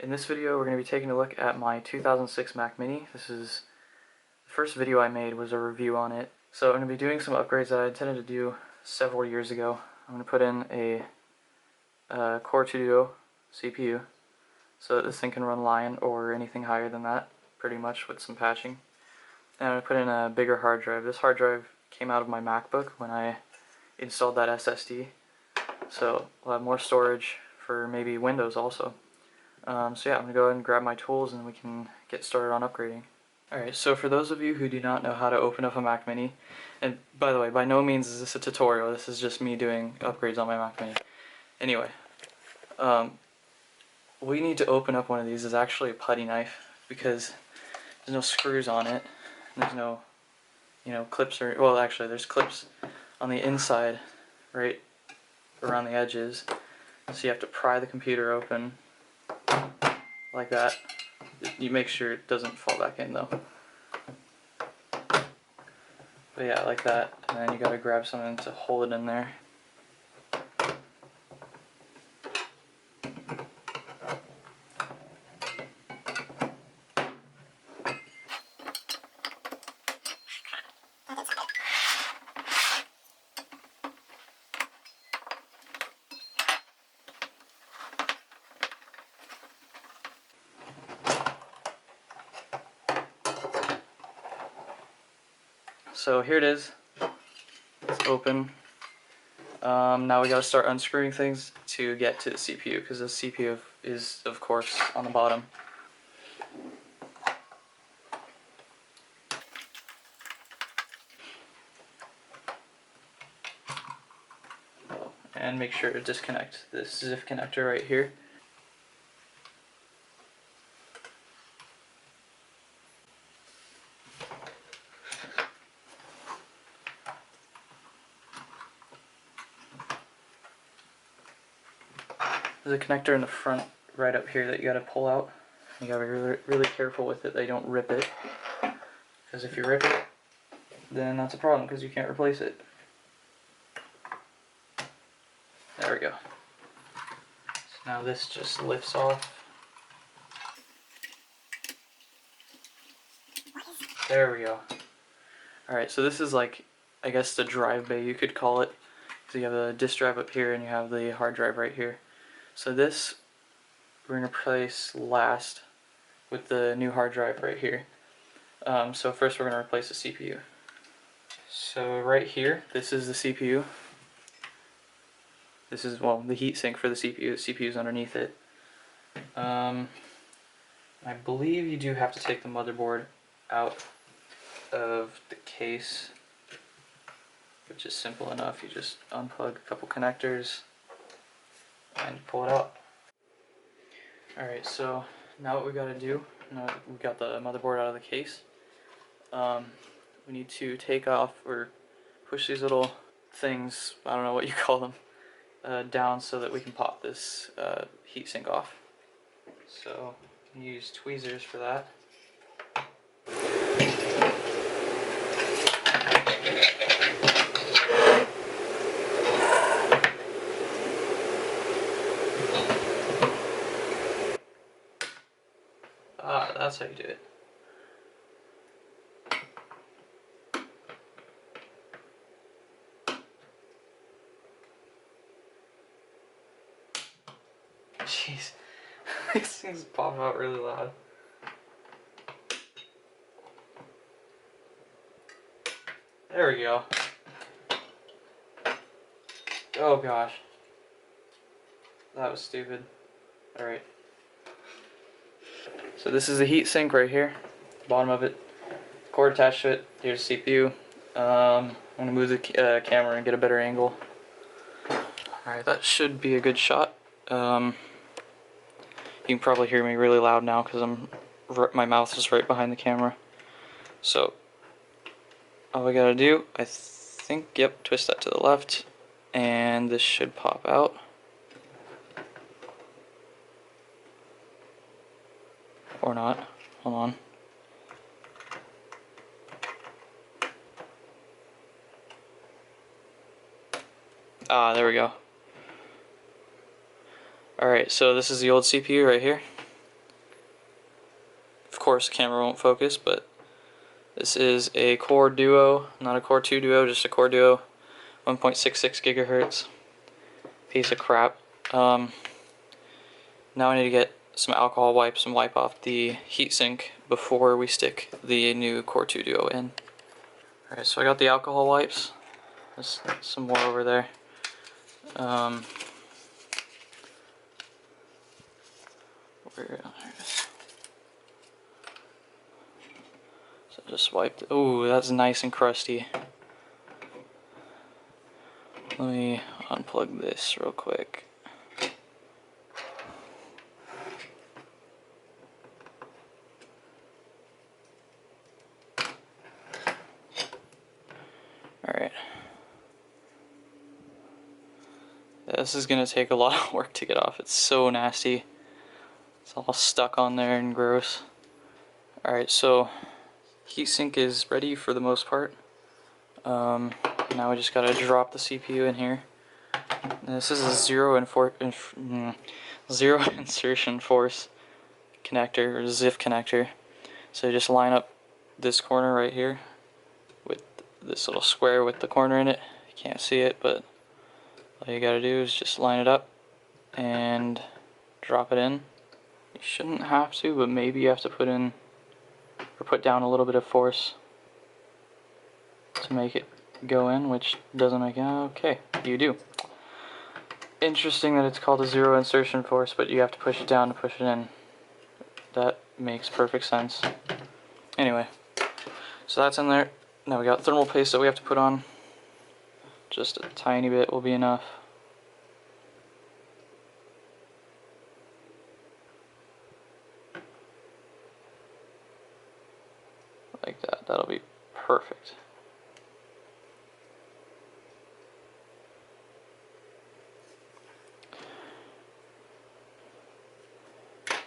In this video we're going to be taking a look at my 2006 Mac Mini. This is the first video I made was a review on it. So I'm going to be doing some upgrades that I intended to do several years ago. I'm going to put in a Core 2 Duo CPU so that this thing can run Lion or anything higher than that, pretty much with some patching. And I'm going to put in a bigger hard drive. This hard drive came out of my MacBook when I installed that SSD. So we'll have more storage for maybe Windows also. So yeah, I'm going to go ahead and grab my tools and we can get started on upgrading. Alright, so for those of you who do not know how to open up a Mac Mini, and by the way, by no means is this a tutorial, this is just me doing upgrades on my Mac Mini. Anyway, what you need to open up one of these is actually a putty knife, because there's no screws on it, and there's no, clips or, well actually there's clips on the inside, right around the edges, so you have to pry the computer open like that. You make sure it doesn't fall back in though. But yeah, like that, and then you gotta grab something to hold it in there. So here it is. It's open. Now we gotta start unscrewing things to get to the CPU, because the CPU is, of course, on the bottom. And make sure to disconnect this ZIF connector right here. There's a connector in the front right up here that you gotta pull out. You gotta be really, really careful with it that you don't rip it, because if you rip it, then that's a problem because you can't replace it. There we go. So now this just lifts off. There we go. Alright, so this is like, I guess the drive bay you could call it. So you have a disk drive up here and you have the hard drive right here. So this we're going to replace last with the new hard drive right here. So first we're going to replace the CPU. So right here, this is the CPU. This is, well, the heatsink for the CPU. The CPU is underneath it. I believe you do have to take the motherboard out of the case, which is simple enough. You just unplug a couple connectors and pull it out. Alright, so now what we gotta do, now that we got the motherboard out of the case, we need to take off or push these little things, I don't know what you call them, down so that we can pop this heatsink off. So use tweezers for that. That's how you do it. Jeez, these things pop out really loud. There we go. Oh gosh. That was stupid. Alright. So this is the heatsink right here, bottom of it, cord attached to it. Here's the CPU. I'm going to move the camera and get a better angle. Alright, that should be a good shot. You can probably hear me really loud now because my mouth is right behind the camera. So all we gotta do, I think, yep, twist that to the left, and this should pop out. Or not. Hold on. Ah, there we go. Alright, so this is the old CPU right here. course the camera won't focus, but this is a Core Duo, not a Core 2 Duo, just a Core Duo, 1.66 gigahertz. Piece of crap. Now I need to get some alcohol wipes and wipe off the heatsink before we stick the new Core 2 Duo in. Alright, so I got the alcohol wipes. There's some more over there. There it is. So just wiped it. Ooh, that's nice and crusty. Let me unplug this real quick. Alright. This is gonna take a lot of work to get off. It's so nasty. It's all stuck on there and gross. Alright, so heatsink is ready for the most part. Now we just gotta drop the CPU in here. This is a zero insertion force connector, or ZIF connector. So you just line up this corner right here with this little square with the corner in it. You can't see it, but all you gotta do is just line it up and drop it in. You shouldn't have to, but maybe you have to put in or put down a little bit of force to make it go in, which doesn't make it. Okay, you do. Interesting that it's called a zero insertion force, but you have to push it down to push it in. That makes perfect sense. Anyway, so that's in there. Now we got thermal paste that we have to put on. Just a tiny bit will be enough. Like that. That'll be perfect.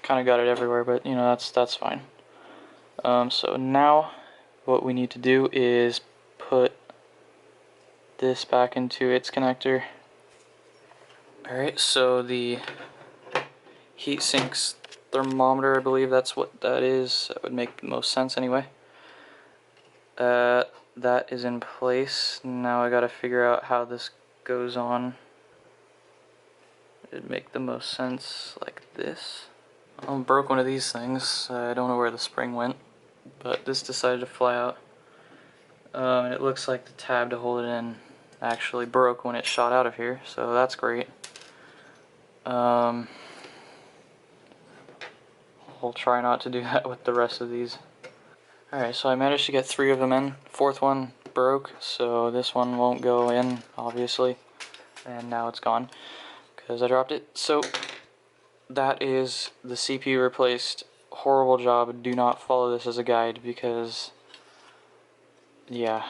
Kind of got it everywhere, but you know, that's fine. So now what we need to do is put this back into its connector. Alright, so the heatsink's thermometer, I believe that's what that is. That would make the most sense anyway. That is in place. Now I gotta figure out how this goes on. It'd make the most sense like this. I broke one of these things. I don't know where the spring went, but this decided to fly out. And it looks like the tab to hold it in actually broke when it shot out of here, so that's great. I'll try not to do that with the rest of these. Alright, so I managed to get 3 of them in. 4th one broke, so this one won't go in, obviously. And now it's gone, because I dropped it. So, that is the CPU replaced. Horrible job. Do not follow this as a guide, because, yeah,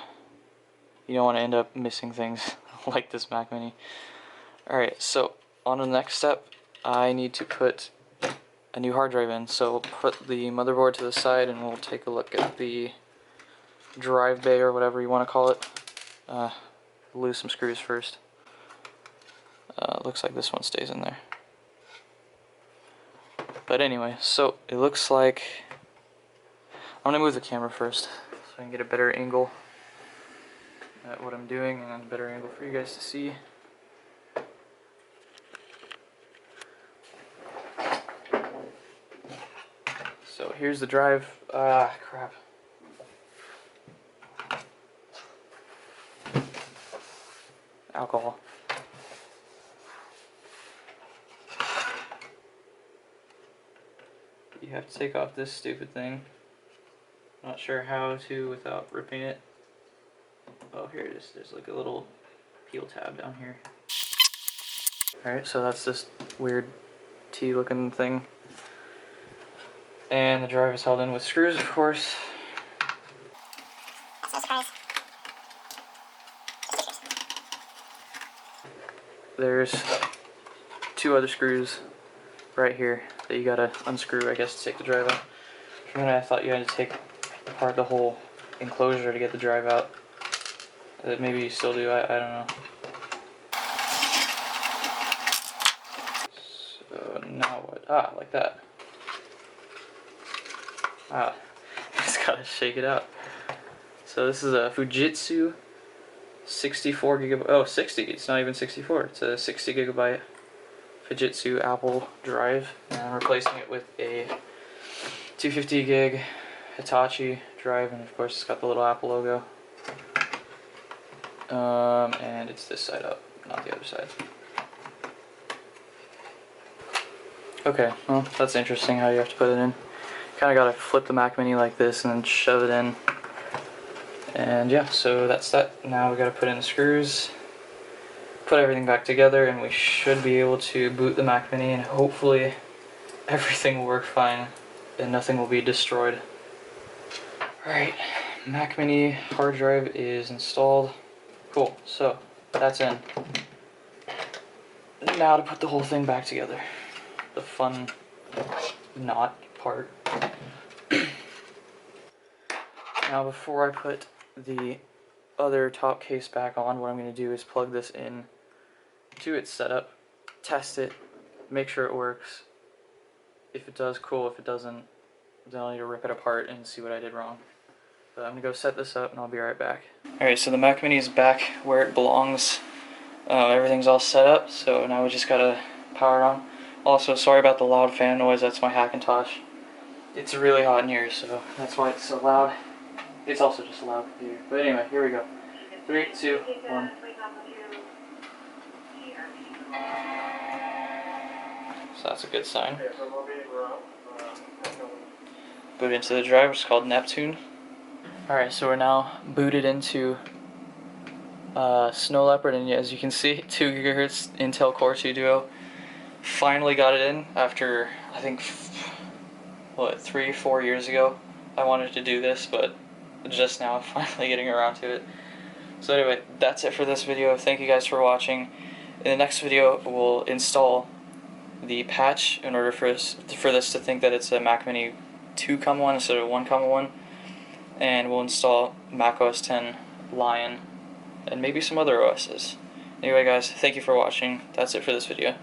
you don't want to end up missing things like this Mac Mini. Alright, so on to the next step. I need to put a new hard drive in, so we'll put the motherboard to the side and we'll take a look at the drive bay or whatever you want to call it. Lose some screws first. Looks like this one stays in there. But anyway, so it looks like I'm gonna move the camera first so I can get a better angle at what I'm doing and a better angle for you guys to see. So here's the drive. Crap. Alcohol. You have to take off this stupid thing. Not sure how to without ripping it. Oh, here it is. There's like a little peel tab down here. Alright, so that's this weird T looking thing. And the drive is held in with screws, of course. That's no surprise. There's 2 other screws right here that you gotta unscrew, I guess, to take the drive out. For a minute I thought you had to take apart the whole enclosure to get the drive out. Maybe you still do, I don't know. So now what? Like that. Ah, just gotta shake it out. So this is a Fujitsu 64 gigabyte. Oh, 60. It's not even 64. It's a 60 gigabyte Fujitsu Apple drive, and I'm replacing it with a 250 gig Hitachi drive, and of course it's got the little Apple logo. And it's this side up, not the other side. Okay, well, that's interesting how you have to put it in. Kind of gotta flip the Mac Mini like this and then shove it in. And yeah, so that's that. Now we gotta put in the screws, put everything back together, and we should be able to boot the Mac Mini, and hopefully everything will work fine and nothing will be destroyed. Alright, Mac Mini hard drive is installed. Cool, so that's in. Now to put the whole thing back together. The fun not part. Now before I put the other top case back on, what I'm going to do is plug this in to its setup, test it, make sure it works. If it does, cool. If it doesn't, then I'll need to rip it apart and see what I did wrong. But I'm going to go set this up and I'll be right back. Alright, so the Mac Mini is back where it belongs. Everything's all set up, so now we just gotta power it on. Also, sorry about the loud fan noise, that's my Hackintosh. It's really hot in here, so that's why it's so loud. It's also just a loud computer. But anyway, here we go. 3, 2, 1. So that's a good sign. Boot into the drive, which is called Neptune. Alright, so we're now booted into Snow Leopard, and as you can see, 2 GHz Intel Core 2 Duo. Finally got it in after, I think, 3-4 years ago. I wanted to do this, but just now finally getting around to it. So anyway, that's it for this video. Thank you guys for watching. In the next video, we'll install the patch in order for this to think that it's a Mac Mini 2.1 instead of 1.1, and we'll install Mac OS X Lion and maybe some other OSs. Anyway guys, thank you for watching. That's it for this video.